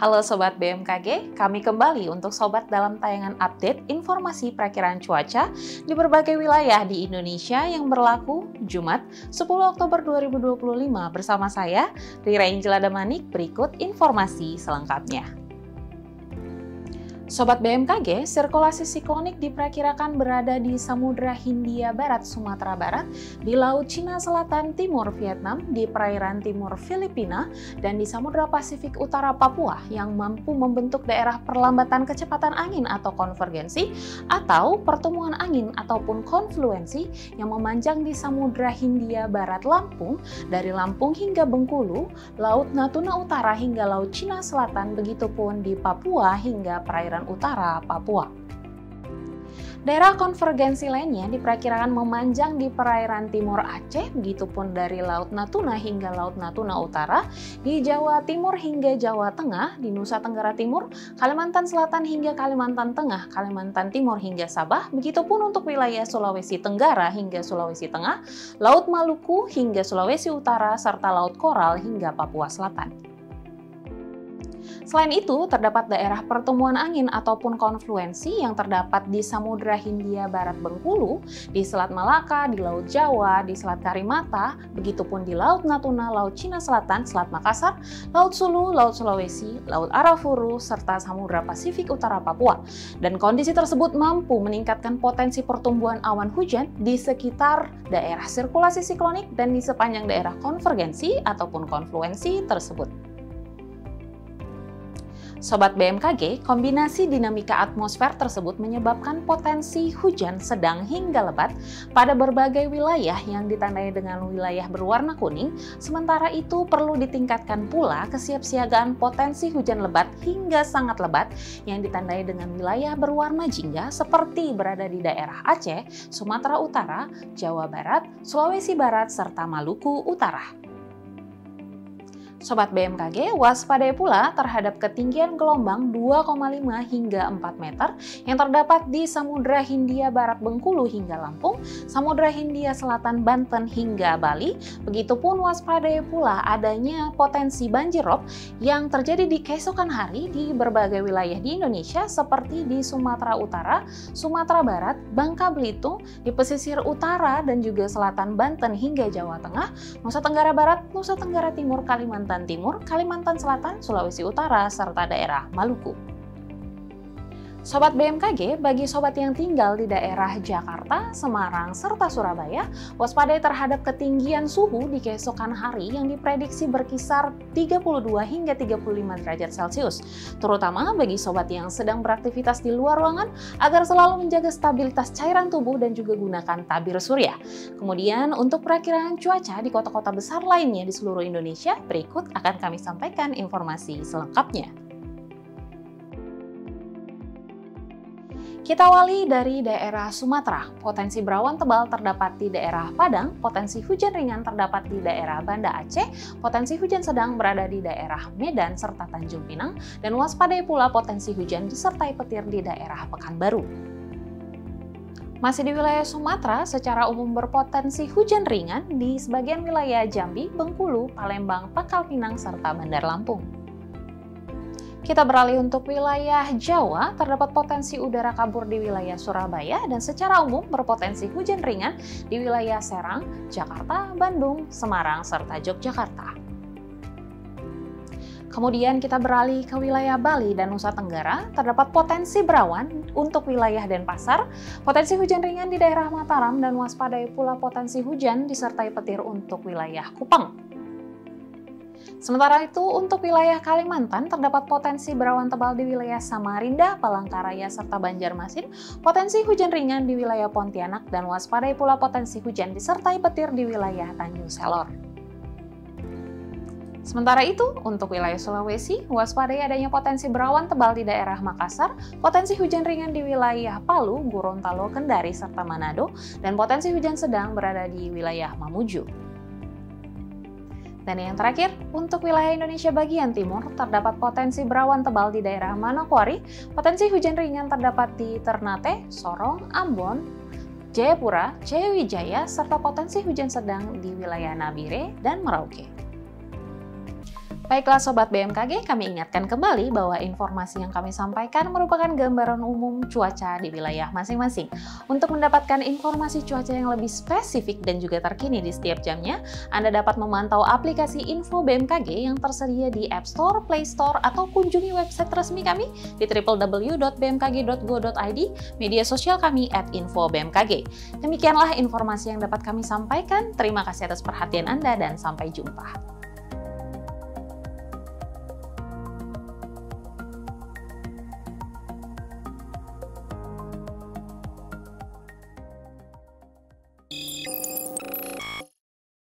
Halo Sobat BMKG, kami kembali untuk Sobat dalam tayangan update informasi perakiraan cuaca di berbagai wilayah di Indonesia yang berlaku Jumat 10 Oktober 2025 bersama saya, Rira Injila Damanik. Berikut informasi selengkapnya. Sobat BMKG, sirkulasi siklonik diperkirakan berada di Samudra Hindia Barat Sumatera Barat, di Laut Cina Selatan Timur Vietnam, di perairan timur Filipina, dan di Samudra Pasifik Utara Papua yang mampu membentuk daerah perlambatan kecepatan angin atau konvergensi atau pertemuan angin ataupun konfluensi yang memanjang di Samudra Hindia Barat Lampung, dari Lampung hingga Bengkulu, Laut Natuna Utara hingga Laut Cina Selatan, begitupun di Papua hingga perairan utara Papua. Daerah konvergensi lainnya diperkirakan memanjang di perairan timur Aceh, begitupun dari Laut Natuna hingga Laut Natuna Utara, di Jawa Timur hingga Jawa Tengah, di Nusa Tenggara Timur, Kalimantan Selatan hingga Kalimantan Tengah, Kalimantan Timur hingga Sabah, begitupun untuk wilayah Sulawesi Tenggara hingga Sulawesi Tengah, Laut Maluku hingga Sulawesi Utara, serta Laut Koral hingga Papua Selatan. Selain itu, terdapat daerah pertemuan angin ataupun konfluensi yang terdapat di Samudra Hindia Barat Bengkulu, di Selat Malaka, di Laut Jawa, di Selat Karimata, begitupun di Laut Natuna, Laut Cina Selatan, Selat Makassar, Laut Sulu, Laut Sulawesi, Laut Arafuru, serta Samudra Pasifik Utara Papua. Dan kondisi tersebut mampu meningkatkan potensi pertumbuhan awan hujan di sekitar daerah sirkulasi siklonik dan di sepanjang daerah konvergensi ataupun konfluensi tersebut. Sobat BMKG, kombinasi dinamika atmosfer tersebut menyebabkan potensi hujan sedang hingga lebat pada berbagai wilayah yang ditandai dengan wilayah berwarna kuning. Sementara itu perlu ditingkatkan pula kesiapsiagaan potensi hujan lebat hingga sangat lebat yang ditandai dengan wilayah berwarna jingga seperti berada di daerah Aceh, Sumatera Utara, Jawa Barat, Sulawesi Barat, serta Maluku Utara. Sobat BMKG, waspadai pula terhadap ketinggian gelombang 2,5 hingga 4 meter yang terdapat di Samudra Hindia Barat Bengkulu hingga Lampung, Samudra Hindia Selatan Banten hingga Bali. Begitupun waspadai pula adanya potensi banjir rob yang terjadi di keesokan hari di berbagai wilayah di Indonesia seperti di Sumatera Utara, Sumatera Barat, Bangka Belitung, di pesisir utara dan juga selatan Banten hingga Jawa Tengah, Nusa Tenggara Barat, Nusa Tenggara Timur, Kalimantan Timur, Kalimantan Selatan, Sulawesi Utara, serta daerah Maluku. Sobat BMKG, bagi sobat yang tinggal di daerah Jakarta, Semarang, serta Surabaya, waspadai terhadap ketinggian suhu di keesokan hari yang diprediksi berkisar 32 hingga 35 derajat Celcius. Terutama bagi sobat yang sedang beraktivitas di luar ruangan agar selalu menjaga stabilitas cairan tubuh dan juga gunakan tabir surya. Kemudian untuk perakiraan cuaca di kota-kota besar lainnya di seluruh Indonesia, berikut akan kami sampaikan informasi selengkapnya. Kita awali dari daerah Sumatera. Potensi berawan tebal terdapat di daerah Padang, potensi hujan ringan terdapat di daerah Banda Aceh, potensi hujan sedang berada di daerah Medan serta Tanjung Pinang, dan waspadai pula potensi hujan disertai petir di daerah Pekanbaru. Masih di wilayah Sumatera, secara umum berpotensi hujan ringan di sebagian wilayah Jambi, Bengkulu, Palembang, Pangkal Pinang, serta Bandar Lampung. Kita beralih untuk wilayah Jawa, terdapat potensi udara kabur di wilayah Surabaya dan secara umum berpotensi hujan ringan di wilayah Serang, Jakarta, Bandung, Semarang, serta Yogyakarta. Kemudian kita beralih ke wilayah Bali dan Nusa Tenggara, terdapat potensi berawan untuk wilayah Denpasar, potensi hujan ringan di daerah Mataram, dan waspadai pula potensi hujan disertai petir untuk wilayah Kupang. Sementara itu, untuk wilayah Kalimantan, terdapat potensi berawan tebal di wilayah Samarinda, Palangkaraya, serta Banjarmasin, potensi hujan ringan di wilayah Pontianak, dan waspadai pula potensi hujan disertai petir di wilayah Tanjung Selor. Sementara itu, untuk wilayah Sulawesi, waspadai adanya potensi berawan tebal di daerah Makassar, potensi hujan ringan di wilayah Palu, Gorontalo, Kendari, serta Manado, dan potensi hujan sedang berada di wilayah Mamuju. Dan yang terakhir, untuk wilayah Indonesia bagian timur, terdapat potensi berawan tebal di daerah Manokwari, potensi hujan ringan terdapat di Ternate, Sorong, Ambon, Jayapura, Jayawijaya, serta potensi hujan sedang di wilayah Nabire dan Merauke. Baiklah Sobat BMKG, kami ingatkan kembali bahwa informasi yang kami sampaikan merupakan gambaran umum cuaca di wilayah masing-masing. Untuk mendapatkan informasi cuaca yang lebih spesifik dan juga terkini di setiap jamnya, Anda dapat memantau aplikasi Info BMKG yang tersedia di App Store, Play Store, atau kunjungi website resmi kami di www.bmkg.go.id, media sosial kami @infobmkg. Demikianlah informasi yang dapat kami sampaikan. Terima kasih atas perhatian Anda dan sampai jumpa.